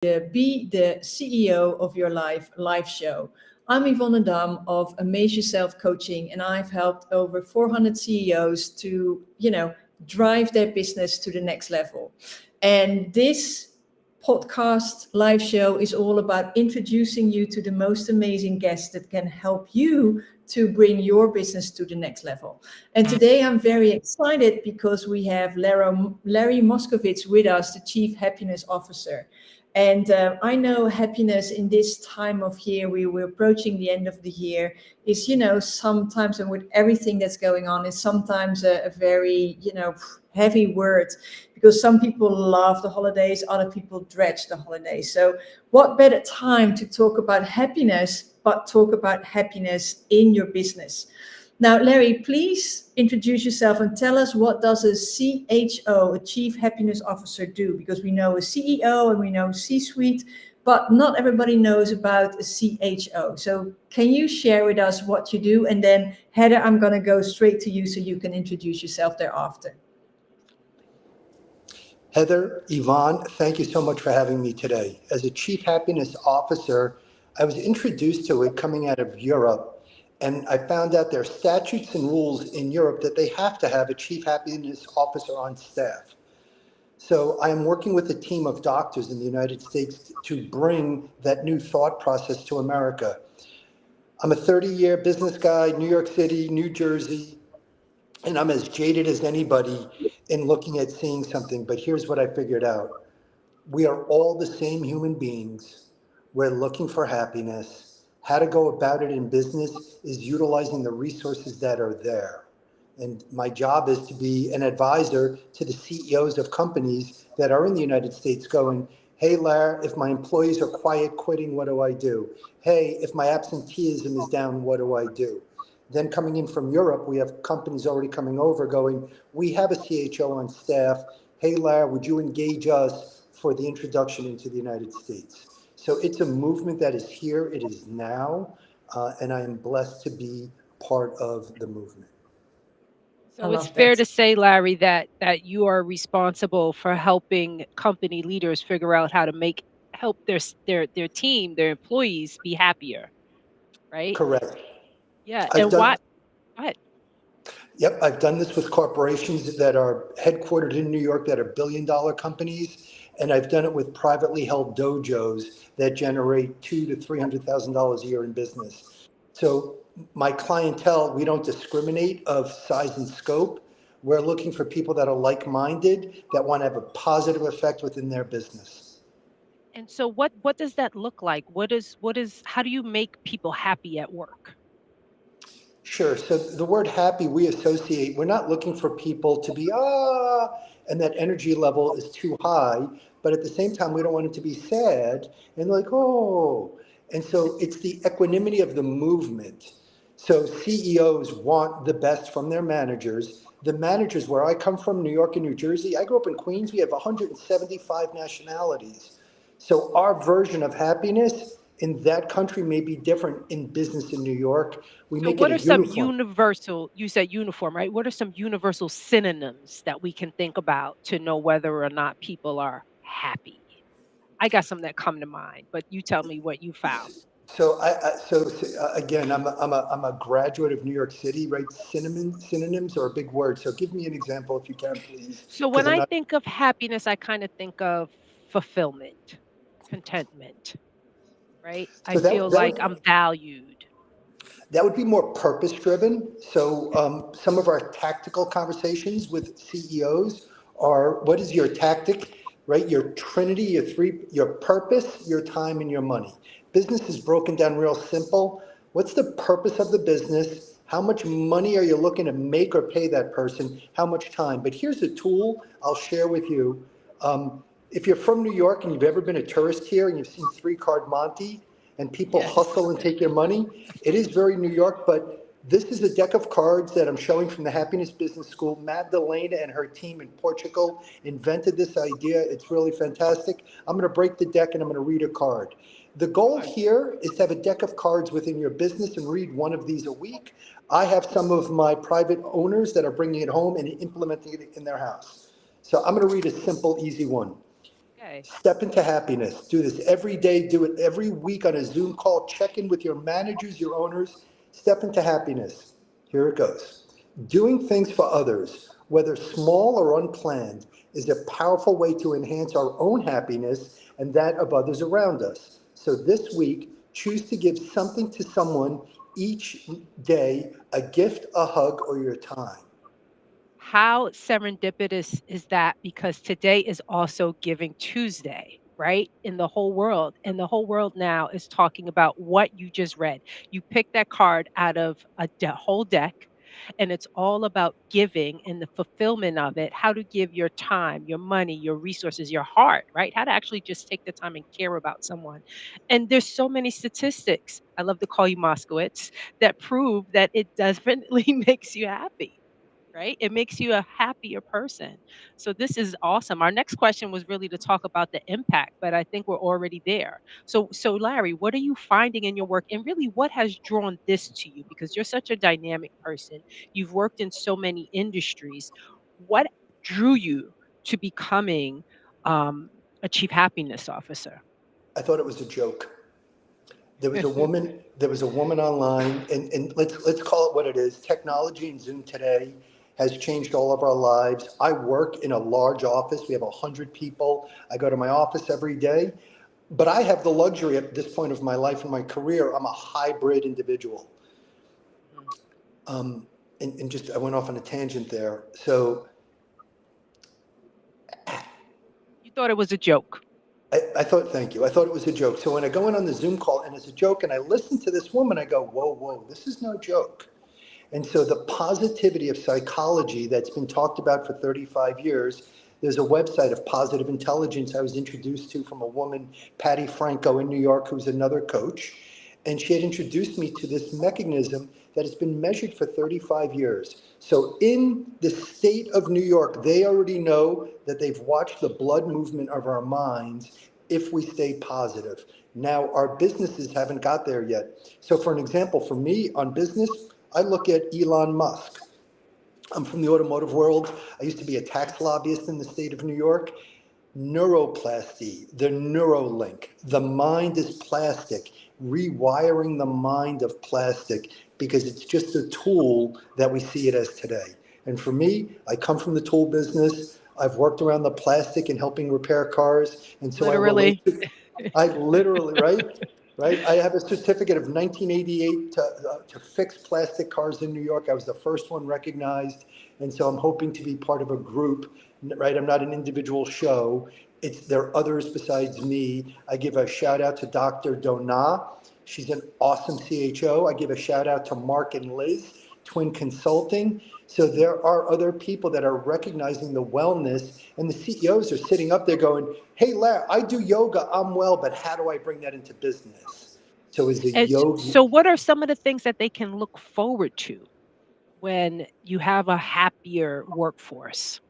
Be the CEO of Your Life live show. I'm Yvonne of Amaze Yourself Coaching, and I've helped over 400 CEOs to, drive their business to the next level. And this podcast live show is all about introducing you to the most amazing guests that can help you to bring your business to the next level. And today I'm very excited because we have Larry Moskowitz with us, the Chief Happiness Officer. And I know happiness in this time of year, we're approaching the end of the year, is, sometimes, and with everything that's going on, is sometimes a very, heavy word, because some people love the holidays, other people dread the holidays. So what better time to talk about happiness, but talk about happiness in your business. Now, Larry, please introduce yourself and tell us, what does a CHO, a Chief Happiness Officer, do? Because we know a CEO and we know C-suite, but not everybody knows about a CHO. So can you share with us what you do? And then, Heather, I'm going to go straight to you so you can introduce yourself thereafter. Heather, Yvonne, thank you so much for having me today. As a Chief Happiness Officer, I was introduced to it coming out of Europe. And I found out there are statutes and rules in Europe that they have to have a Chief Happiness Officer on staff. So I am working with a team of doctors in the United States to bring that new thought process to America. I'm a 30-year business guy, New York City, New Jersey, and I'm as jaded as anybody in looking at seeing something. But here's what I figured out. We are all the same human beings. We're looking for happiness. How to go about it in business is utilizing the resources that are there. And my job is to be an advisor to the CEOs of companies that are in the United States going, hey, Larry, if my employees are quiet quitting, what do I do? Hey, if my absenteeism is down, what do I do? Then coming in from Europe, we have companies already coming over going, we have a CHO on staff. Hey, Larry, would you engage us for the introduction into the United States? So it's a movement that is here, it is now, and I am blessed to be part of the movement. So it's fair to say, Larry, that you are responsible for helping company leaders figure out how to help their team, their employees be happier, right? Correct. Yeah, and why? Go ahead. Yep, I've done this with corporations that are headquartered in New York that are billion-dollar companies. And I've done it with privately held dojos that generate $200,000 to $300,000 a year in business. So my clientele, we don't discriminate of size and scope. We're looking for people that are like-minded, that want to have a positive effect within their business. And so what does that look like? How do you make people happy at work? Sure. So the word happy, we're not looking for people to be, and that energy level is too high. But at the same time, we don't want it to be sad and like, oh. And so it's the equanimity of the movement. So CEOs want the best from their managers. The managers, where I come from, New York and New Jersey, I grew up in Queens, we have 175 nationalities. So our version of happiness in that country may be different in business in New York. So what are some universal, you said uniform, right? What are some universal synonyms that we can think about to know whether or not people are happy? I got some that come to mind, but you tell me what you found. So again, I'm a graduate of New York City, right? Synonyms are a big word. So give me an example if you can, please. So when I think of happiness, I kind of think of fulfillment, contentment, right? I feel like I'm valued. That would be more purpose driven. So some of our tactical conversations with CEOs are, what is your tactic, right? Your trinity, your purpose, your time, and your money. Business is broken down real simple. What's the purpose of the business? How much money are you looking to make or pay that person? How much time? But here's a tool I'll share with you. If you're from New York and you've ever been a tourist here and you've seen 3-Card Monte and people hustle and take your money, it is very New York, but this is a deck of cards that I'm showing from the Happiness Business School. Magdalena and her team in Portugal invented this idea. It's really fantastic. I'm going to break the deck and I'm going to read a card. The goal here is to have a deck of cards within your business and read one of these a week. I have some of my private owners that are bringing it home and implementing it in their house. So I'm going to read a simple, easy one. Okay. Step into happiness. Do this every day. Do it every week on a Zoom call. Check in with your managers, your owners. Step into happiness. Here it goes. Doing things for others, whether small or unplanned, is a powerful way to enhance our own happiness and that of others around us. So this week, choose to give something to someone each day, a gift, a hug, or your time. How serendipitous is that? Because today is also Giving Tuesday, right? In the whole world. And the whole world now is talking about what you just read. You picked that card out of a whole deck, and it's all about giving and the fulfillment of it, how to give your time, your money, your resources, your heart, right? How to actually just take the time and care about someone. And there's so many statistics. I love to call you Moskowitz that prove that it definitely makes you happy, right? It makes you a happier person. So this is awesome. Our next question was really to talk about the impact, but I think we're already there. So Larry, what are you finding in your work, and really what has drawn this to you, because you're such a dynamic person. You've worked in so many industries. What drew you to becoming a chief happiness officer? I thought it was a joke. There was a woman online, and let's call it what it is. Technology and Zoom today has changed all of our lives. I work in a large office. We have 100 people. I go to my office every day, but I have the luxury at this point of my life and my career. I'm a hybrid individual. Mm. And just I went off on a tangent there. So You thought it was a joke. I thought, thank you. I thought it was a joke. So when I go in on the Zoom call and it's a joke, and I listen to this woman, I go, whoa, whoa, this is no joke. And so the positivity of psychology that's been talked about for 35 years, there's a website of positive intelligence I was introduced to from a woman, Patty Franco in New York, who's another coach. And she had introduced me to this mechanism that has been measured for 35 years. So in the state of New York, they already know that they've watched the blood movement of our minds if we stay positive. Now, our businesses haven't got there yet. So for an example, for me on business, I look at Elon Musk. I'm from the automotive world. I used to be a tax lobbyist in the state of New York. Neuroplasty, the Neuralink, the mind is plastic, rewiring the mind of plastic because it's just a tool that we see it as today. And for me, I come from the tool business. I've worked around the plastic and helping repair cars. And so I relate Literally. to, I literally, right? Right? I have a certificate of 1988 to fix plastic cars in New York. I was the first one recognized. And so I'm hoping to be part of a group, right? I'm not an individual show. There are others besides me. I give a shout out to Dr. Donna. She's an awesome CHO. I give a shout out to Mark and Liz, Twin Consulting. So there are other people that are recognizing the wellness, and the CEOs are sitting up there going, hey, Larry, I do yoga, I'm well, but how do I bring that into business? So is a And yoga, so what are some of the things that they can look forward to when you have a happier workforce?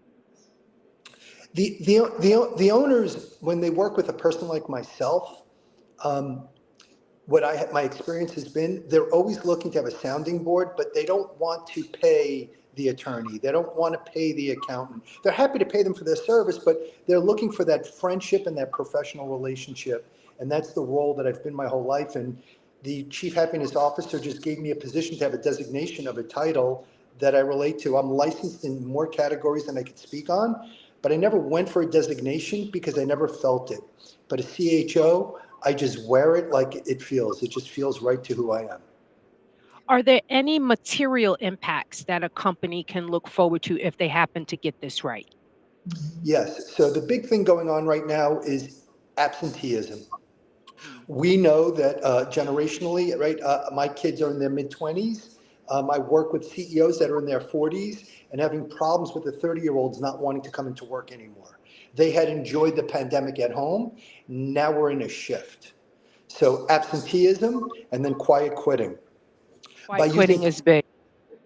the owners, when they work with a person like myself, my experience has been, they're always looking to have a sounding board, but they don't want to pay the attorney. They don't want to pay the accountant. They're happy to pay them for their service, but they're looking for that friendship and that professional relationship. And that's the role that I've been my whole life. And the chief happiness officer just gave me a position to have a designation of a title that I relate to. I'm licensed in more categories than I could speak on, but I never went for a designation because I never felt it. But a CHO, I just wear it like it feels. It just feels right to who I am. Are there any material impacts that a company can look forward to if they happen to get this right? Yes. So the big thing going on right now is absenteeism. Mm. We know that generationally, right? My kids are in their mid 20s. I work with CEOs that are in their 40s and having problems with the 30-year-olds not wanting to come into work anymore. They had enjoyed the pandemic at home. Now we're in a shift. So absenteeism and then quiet quitting. By Quiet quitting using is big.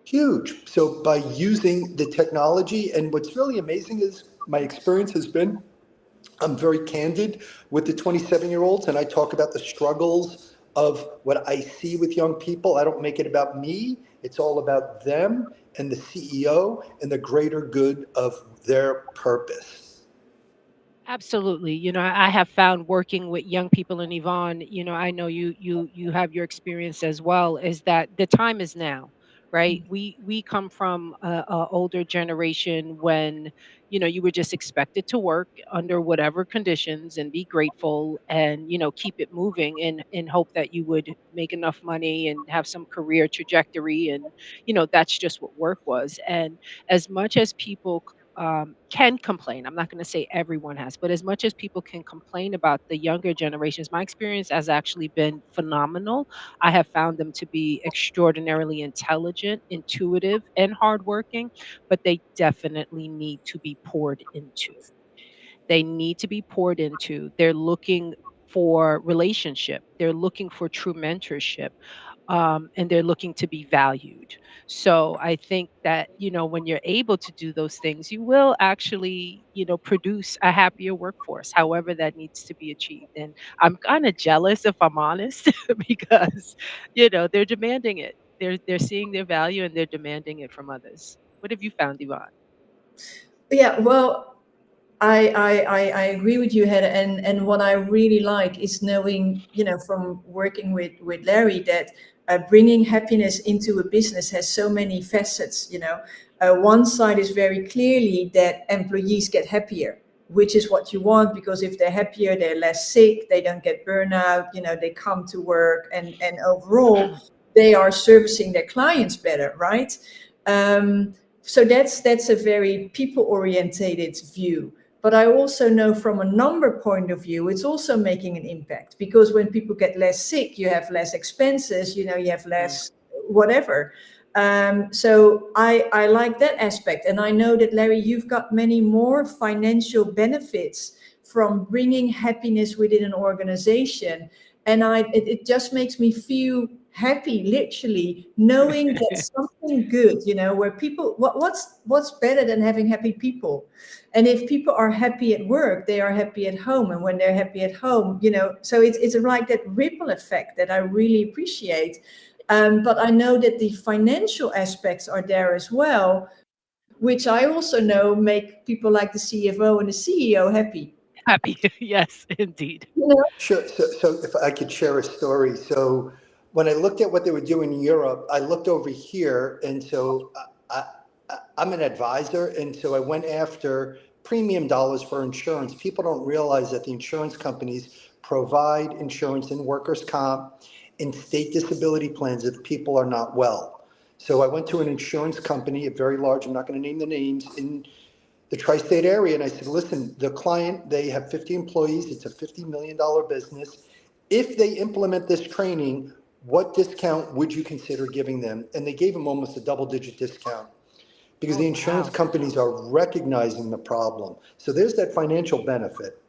Huge. So by using the technology, and what's really amazing is my experience has been, I'm very candid with the 27-year-olds, and I talk about the struggles of what I see with young people. I don't make it about me. It's all about them and the CEO and the greater good of their purpose. Absolutely. I have found working with young people, and Yvonne, I know you have your experience as well, is that the time is now, right? We come from a older generation when, you were just expected to work under whatever conditions and be grateful and, keep it moving and hope that you would make enough money and have some career trajectory, and, that's just what work was. And as much as people can complain. I'm not going to say everyone has, but as much as people can complain about the younger generations, my experience has actually been phenomenal. I have found them to be extraordinarily intelligent, intuitive, and hardworking, but they definitely need to be poured into. They need to be poured into. They're looking for relationship. They're looking for true mentorship, and they're looking to be valued. So I think that, when you're able to do those things, you will actually, produce a happier workforce, however that needs to be achieved. And I'm kind of jealous, if I'm honest, because, they're demanding it. They're seeing their value and they're demanding it from others. What have you found, Yvonne? Yeah, well, I agree with you, Heather. And what I really like is knowing, from working with Larry, that bringing happiness into a business has so many facets. One side is very clearly that employees get happier, which is what you want, because if they're happier, they're less sick, they don't get burnout, they come to work, and overall, they are servicing their clients better, right? So that's a very people orientated view. But I also know from a number point of view, it's also making an impact, because when people get less sick, you have less expenses, you have Mm. less whatever. So I like that aspect. And I know that, Larry, you've got many more financial benefits from bringing happiness within an organization. And it just makes me feel happy, literally, knowing that something good, where people, what's better than having happy people? And if people are happy at work, they are happy at home. And when they're happy at home, so it's like that ripple effect that I really appreciate. But I know that the financial aspects are there as well, which I also know make people like the CFO and the CEO happy. Happy. Yes, indeed. You know? Sure. So if I could share a story. So when I looked at what they were doing in Europe, I looked over here, and so I'm an advisor, and so I went after premium dollars for insurance. People don't realize that the insurance companies provide insurance in workers' comp and state disability plans if people are not well. So I went to an insurance company, a very large, I'm not going to name the names, in the tri-state area, and I said, listen, the client, they have 50 employees, it's a $50 million business. If they implement this training, what discount would you consider giving them? And they gave them almost a double-digit discount, because Oh, the insurance wow. companies are recognizing the problem. So there's that financial benefit.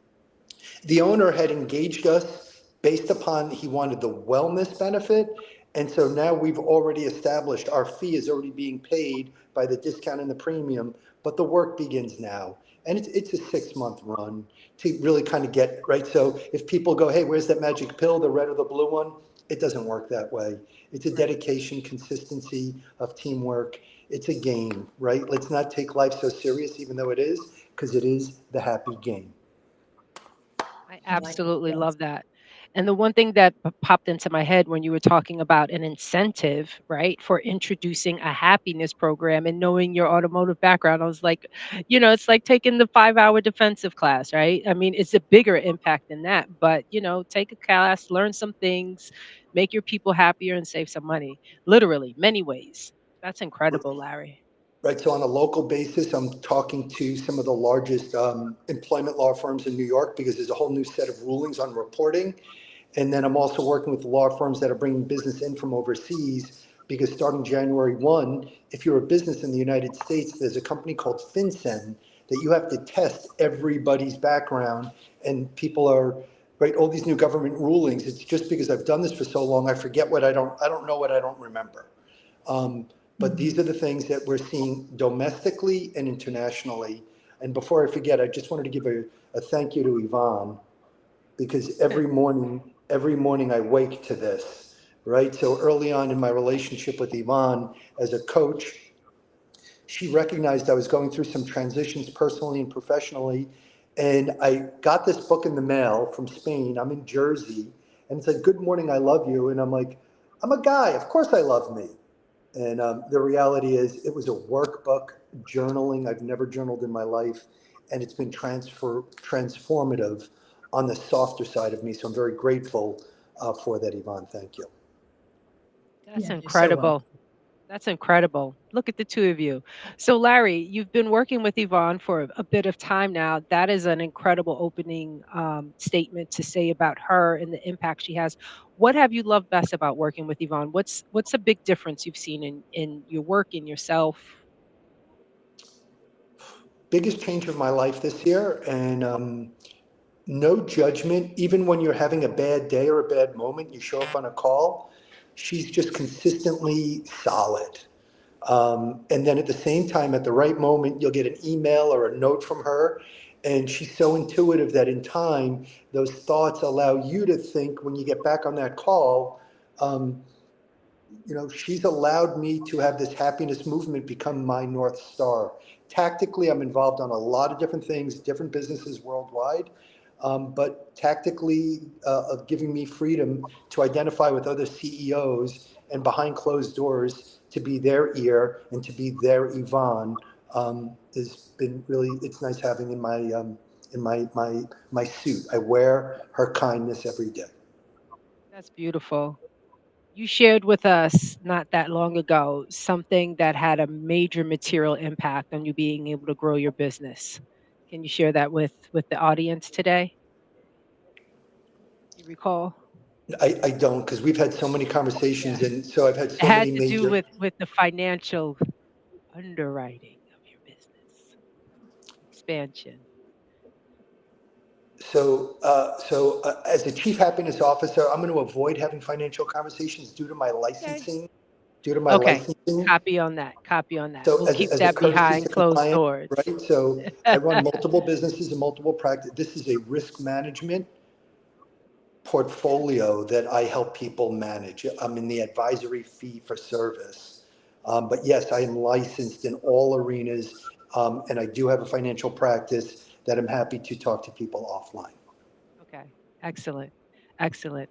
The owner had engaged us based upon he wanted the wellness benefit. And so now we've already established our fee is already being paid by the discount and the premium, but the work begins now. And it's a 6-month run to really kind of get right. So if people go, hey, where's that magic pill, the red or the blue one? It doesn't work that way. It's a Right. dedication, consistency of teamwork. It's a game, right? Let's not take life so serious, even though it is, because it is the happy game. I Like it, absolutely yes. love that. And the one thing that popped into my head when you were talking about an incentive, right, for introducing a happiness program and knowing your automotive background, I was like, it's like taking the 5-hour defensive class, right? I mean, it's a bigger impact than that, but, take a class, learn some things, make your people happier and save some money. Literally, many ways. That's incredible, Larry. Right, so on a local basis, I'm talking to some of the largest employment law firms in New York, because there's a whole new set of rulings on reporting. And then I'm also working with law firms that are bringing business in from overseas, because starting January 1, if you're a business in the United States, there's a company called FinCEN that you have to test everybody's background, and people are, right, all these new government rulings. It's just because I've done this for so long, I forget I don't know what I don't remember. Um, but these are the things that we're seeing domestically and internationally. And before I forget, I just wanted to give a thank you to Yvonne, because every morning I wake to this, right? So early on in my relationship with Yvonne as a coach, she recognized I was going through some transitions personally and professionally. And I got this book in the mail from Spain. I'm in Jersey. And it's like, good morning, I love you. And I'm like, I'm a guy. Of course I love me. And the reality is it was a workbook, journaling. I've never journaled in my life. And it's been transformative on the softer side of me. So I'm very grateful for that, Yvonne. Thank you. That's Yeah, you're so welcome. incredible. That's incredible. Look at the two of you. So, Larry, you've been working with Yvonne for a bit of time now. That is an incredible opening statement to say about her and the impact she has. What have you loved best about working with Yvonne? What's a big difference you've seen in your work, in yourself? Biggest change of my life this year. And no judgment. Even when you're having a bad day or a bad moment, you show up on a call. She's just consistently solid. And then at the same time, at the right moment, you'll get an email or a note from her. And she's so intuitive that in time, those thoughts allow you to think when you get back on that call. Um, she's allowed me to have this happiness movement become my North Star. Tactically, I'm involved on a lot of different things, different businesses worldwide. But tactically, of giving me freedom to identify with other CEOs and behind closed doors to be their ear and to be their Yvonne has been really. It's nice having in my suit. I wear her kindness every day. That's beautiful. You shared with us not that long ago something that had a major material impact on you being able to grow your business. Can you share that with the audience today? You recall? I don't, because we've had so many Yeah. conversations, and so I've had It so had many to do major. with the financial underwriting of your business expansion. As a chief happiness officer, I'm going to avoid having financial conversations due to my Okay. licensing. Due to my Okay. licensing, Copy on that. Copy on that. so We'll keep as a that courtesy behind to the closed client, doors. right? So I run multiple businesses and multiple practice. This is a risk management portfolio that I help people manage. I'm in the advisory fee for service. But yes, I am licensed in all arenas, and I do have a financial practice that I'm happy to talk to people offline. Okay. Excellent. Excellent.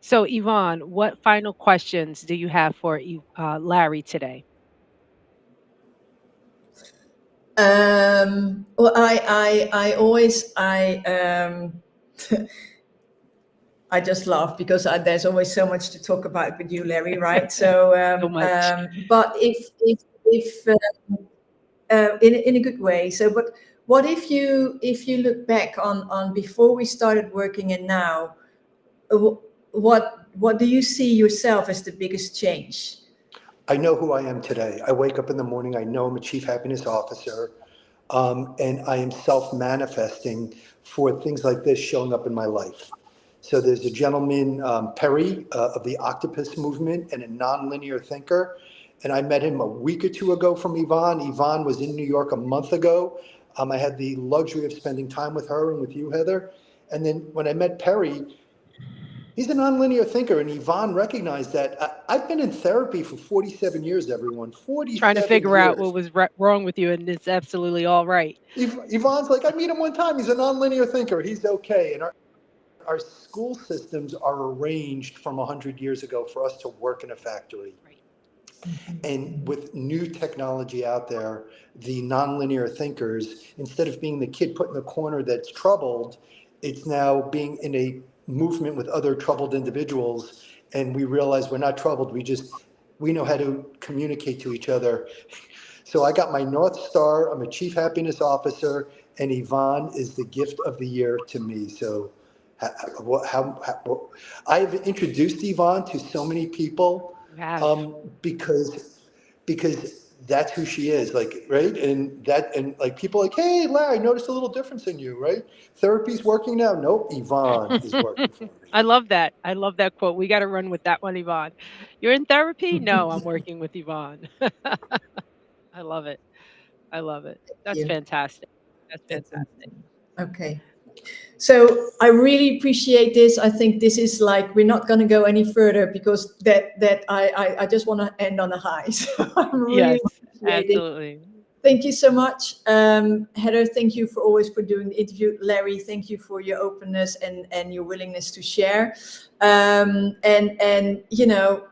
So, Yvonne, what final questions do you have for Larry today? Well, I always, I just laugh because there's always so much to talk about with you, Larry, right? So, So much. but if in a good way. So, but what if you look back on before we started working and now, what do you see yourself as the biggest change? I know who I am today. I wake up in the morning, I know I'm a chief happiness officer, and I am self-manifesting for things like this showing up in my life. So there's a gentleman, Perry, of the Octopus Movement and a nonlinear thinker. And I met him a week or two ago from Yvonne. Yvonne was in New York a month ago. I had the luxury of spending time with her and with you, Heather. And then when I met Perry, he's a nonlinear thinker, and Yvonne recognized that. I've been in therapy for 47 years, everyone. Trying to 47 figure out years. what was wrong with you, and it's absolutely all right. Yvonne's like, I meet him one time. He's a nonlinear thinker. He's okay. And our school systems are arranged from 100 years ago for us to work in a factory. Right. And with new technology out there, the nonlinear thinkers, instead of being the kid put in the corner that's troubled, it's now being in a movement with other troubled individuals. And we realize we're not troubled. We know how to communicate to each other. So I got my North Star. I'm a chief happiness officer, and Yvonne is the gift of the year to me. So I've introduced Yvonne to so many people, You have. because that's who she is, like, right? And like people are like, hey, Larry, I noticed a little difference in you, right? Therapy's working now. Nope, Yvonne is working for me. I love that. I love that quote. We got to run with that one, Yvonne. You're in therapy? No, I'm working with Yvonne. I love it. I love it. That's You. fantastic. That's That's fantastic. okay. So I really appreciate this. I think this is like we're not going to go any further because that I just want to end on a high. So I'm really Yes, appreciating absolutely. Thank you so much. Heather, thank you for always for doing the interview. Larry, thank you for your openness and your willingness to share. And you know,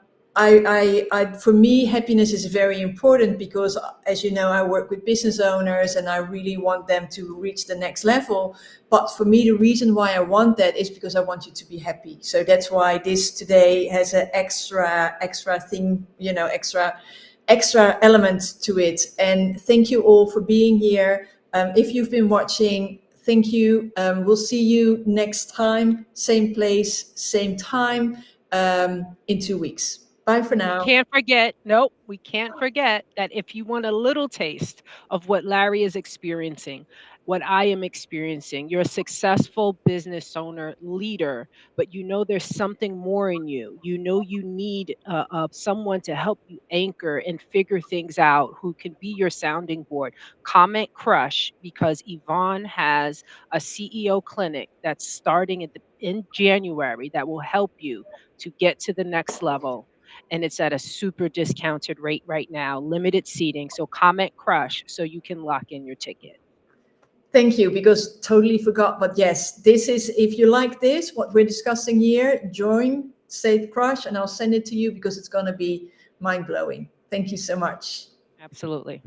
for me, happiness is very important because, as you know, I work with business owners and I really want them to reach the next level. But for me, the reason why I want that is because I want you to be happy. So that's why this today has an extra thing, you know, extra element to it. And thank you all for being here. If you've been watching, thank you. We'll see you next time, same place, same time, in 2 weeks. Bye for now. We can't forget that if you want a little taste of what Larry is experiencing, what I am experiencing, you're a successful business owner, leader, but you know there's something more in you. You know you need someone to help you anchor and figure things out who can be your sounding board. Comment Crush because Yvonne has a CEO clinic that's starting in January that will help you to get to the next level, and it's at a super discounted rate right now, limited seating. So comment Crush so you can lock in your ticket. Thank you, because totally forgot. But yes, this is, if you like this, what we're discussing here, join State Crush and I'll send it to you because it's going to be mind blowing. Thank you so much. Absolutely.